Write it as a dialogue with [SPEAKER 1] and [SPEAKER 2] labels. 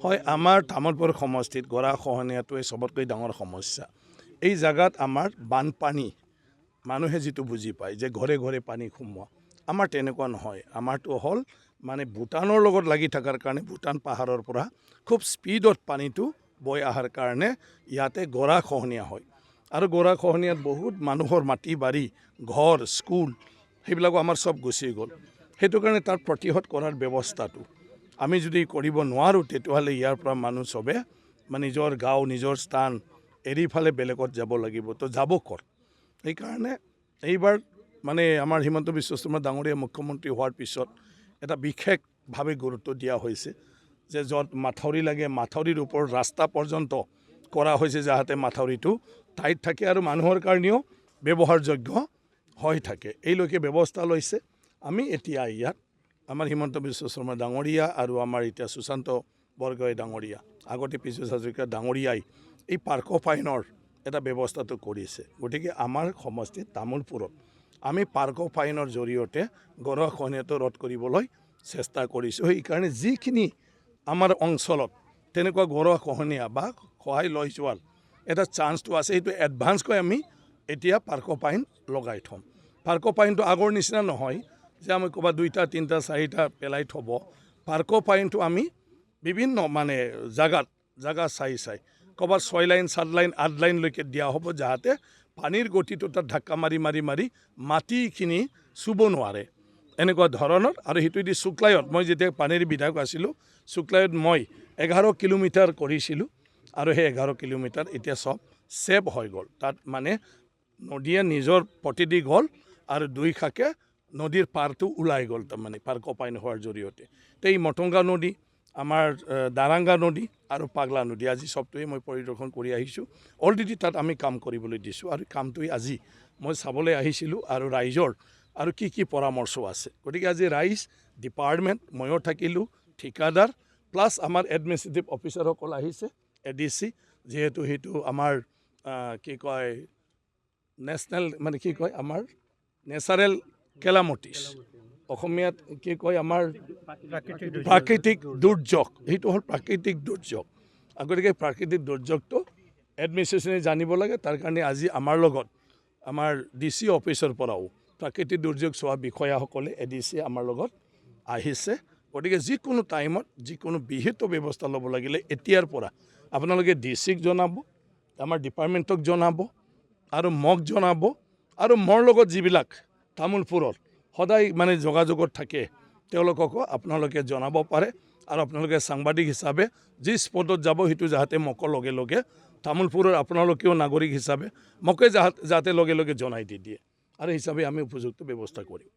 [SPEAKER 1] হয়, আমাৰ তামোলপুৰ সমষ্টিত গৰাখহনীয়াটোৱে চবতকৈ ডাঙৰ সমস্যা। এই জাগাত আমাৰ বানপানী মানুহে যিটো বুজি পায় যে ঘৰে ঘৰে পানী সোমোৱা, আমাৰ তেনেকুৱা নহয়। আমাৰটো হ'ল মানে ভূটানৰ লগত লাগি থকাৰ কাৰণে ভূটান পাহাৰৰ পৰা খুব স্পীডত পানীটো বৈ অহাৰ কাৰণে ইয়াতে গৰাখহনীয়া হয়। আৰু গৰাখহনীয়াত বহুত মানুহৰ মাটি বাৰী, ঘৰ, স্কুল সেইবিলাকো আমাৰ চব গুচি গ'ল। সেইটো কাৰণে তাৰ প্ৰতিহত কৰাৰ ব্যৱস্থাটো আমি যদি কৰিব নোৱাৰোঁ, তেতিয়াহ'লে ইয়াৰ পৰা মানুহ চবে মানে নিজৰ গাঁও, নিজৰ স্থান এৰি ফালে বেলেগত যাব লাগিব। তো যাব ক'ত? সেইকাৰণে এইবাৰ মানে আমাৰ হিমন্ত বিশ্ব শৰ্মা ডাঙৰীয়া মুখ্যমন্ত্ৰী হোৱাৰ পিছত এটা বিশেষভাৱে গুৰুত্ব দিয়া হৈছে যে য'ত মাথাউৰি লাগে, মাথাউৰিৰ ওপৰত ৰাস্তা পৰ্যন্ত কৰা হৈছে, যাতে মাথাউৰিটো টাইট থাকে আৰু মানুহৰ কাৰণেও ব্যৱহাৰযোগ্য হৈ থাকে। এইলৈকে ব্যৱস্থা লৈছে। আমি এতিয়া ইয়াত আমাৰ হিমন্ত বিশ্ব শৰ্মা ডাঙৰীয়া আৰু আমাৰ এতিয়া সুশান্ত বৰগোহাঁই ডাঙৰীয়া, আগতে পীযুষ হাজৰিকা ডাঙৰীয়াই এই পাৰ্কোপাইনৰ এটা ব্যৱস্থাটো কৰিছে। গতিকে আমাৰ সমষ্টিত তামোলপুৰত আমি পাৰ্কোপাইনৰ জৰিয়তে গৰাখহনীয়াটো ৰোধ কৰিবলৈ চেষ্টা কৰিছোঁ। সেইকাৰণে যিখিনি আমাৰ অঞ্চলত তেনেকুৱা গৰাখহনীয়া বা খহাই লৈ যোৱাৰ এটা চান্সটো আছে, সেইটো এডভান্সকৈ আমি এতিয়া পাৰ্কোপাইন লগাই থ'ম। পাৰ্কোপাইনটো আগৰ নিচিনা নহয় যে আমি ক'ৰবাত 2টা 3টা 4টা পেলাই থ'ব। পাৰ্কোপাইনটো আমি বিভিন্ন মানে জাগা চাই ক'ৰবাত 6 লাইন 7 লাইন 8 লাইনলৈকে দিয়া হ'ব, যাতে পানীৰ গতিটো তাত ধাক্কা মাৰি মাটিখিনি চুব নোৱাৰে, এনেকুৱা ধৰণৰ। আৰু সেইটোৱেদি শুক্লায়ত মই যেতিয়া পানীৰ বিধায়ক আছিলোঁ, শুক্লায়ত মই 11 কিলোমিটাৰ কৰিছিলোঁ আৰু সেই 11 কিলোমিটাৰ এতিয়া চব ছেভ হৈ গ'ল। তাত মানে নদীয়ে নিজৰ প্ৰতিদি গ'ল আৰু 2 শাকে নদীৰ পাৰটো ওলাই গ'ল, তাৰমানে পাৰ্কোপাইন হোৱাৰ জৰিয়তে। তো এই মটংগা নদী, আমাৰ দাৰাংগা নদী আৰু পাগলা নদী, আজি চবটোৱে মই পৰিদৰ্শন কৰি আহিছোঁ। অলৰেডি তাত আমি কাম কৰিবলৈ দিছোঁ আৰু কামটোৱে আজি মই চাবলৈ আহিছিলোঁ আৰু ৰাইজৰ আৰু কি পৰামৰ্শ আছে। গতিকে আজি ৰাইজ, ডিপাৰ্টমেণ্ট, ময়ো থাকিলোঁ, ঠিকাদাৰ প্লাছ আমাৰ এডমিনিষ্ট্ৰেটিভ অফিচাৰসকল আহিছে, ADC, যিহেতু সেইটো আমাৰ নেশ্যনেল মানে আমাৰ নেচাৰেল কেলামিটিছ, অসমীয়াত আমাৰ প্ৰাকৃতিক দুৰ্যোগ, সেইটো হ'ল প্ৰাকৃতিক দুৰ্যোগ। গতিকে প্ৰাকৃতিক দুৰ্যোগটো এডমিনিষ্ট্ৰেশ্যনে জানিব লাগে। তাৰ কাৰণে আজি আমাৰ লগত আমাৰ DC অফিচৰ পৰাও প্ৰাকৃতিক দুৰ্যোগ চোৱা বিষয়াসকলে ADC আমাৰ লগত আহিছে। গতিকে যিকোনো টাইমত যিকোনো বিহিত ব্যৱস্থা ল'ব লাগিলে এতিয়াৰ পৰা আপোনালোকে DCক জনাব, আমাৰ ডিপাৰ্টমেণ্টক জনাব আৰু মোক জনাব। আৰু মোৰ লগত যিবিলাক তামোলপুৰৰ সদায় মানে যোগাযোগত থাকে, তেওঁলোককো আপোনালোকে জনাব পাৰে। আৰু আপোনালোকে সাংবাদিক হিচাপে যি স্পটত যাব, সেইটো যাতে মোকো লগে লগে তামোলপুৰৰ আপোনালোকেও নাগৰিক হিচাপে মোকে যাতে লগে লগে জনাই দি দিয়ে, আৰু হিচাপে আমি উপযুক্ত ব্যৱস্থা কৰিম।